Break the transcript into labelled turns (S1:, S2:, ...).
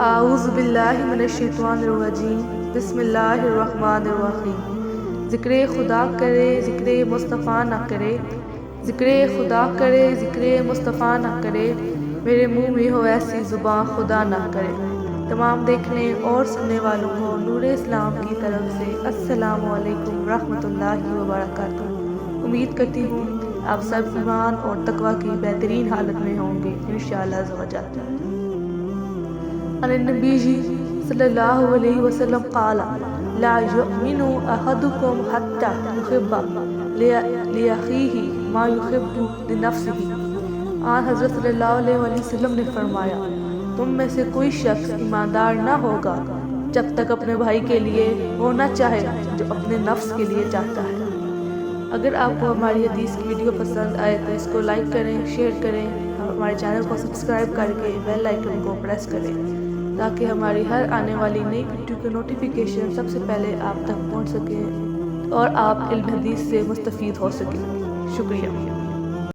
S1: اعوذ باللہ من الشیطان الرجیم بسم اللہ الرحمن الرحیم۔ ذکر خدا کرے ذکر مصطفیٰ نہ کرے، ذکر خدا کرے ذکر مصطفیٰ نہ کرے، میرے منہ میں ہو ایسی زباں خدا نہ کرے۔ تمام دیکھنے اور سننے والوں کو نور اسلام کی طرف سے السلام علیکم ورحمۃ اللہ وبرکاتہ۔ امید کرتی ہوں آپ سب ایمان اور تقوی کی بہترین حالت میں ہوں گے انشاءاللہ عز و جل۔ عن النبی صلی اللہ علیہ وسلم قال لا یؤمن احدکم حتی یحب لأخیہ ما یحب لنفسہ۔ آن حضرت صلی اللہ علیہ وسلم نے فرمایا، تم میں سے کوئی شخص ایماندار نہ ہوگا جب تک اپنے بھائی کے لیے وہ نہ چاہے جو اپنے نفس کے لیے چاہتا ہے۔ اگر آپ کو ہماری حدیث کی ویڈیو پسند آئے تو اس کو لائک کریں، شیئر کریں، ہمارے چینل کو سبسکرائب کر کے بیل آئیکن کو پریس کریں تاکہ ہماری ہر آنے والی نئی ویڈیو کے نوٹیفیکیشن سب سے پہلے آپ تک پہنچ سکیں اور آپ علم حدیث سے مستفید ہو سکیں۔ شکریہ۔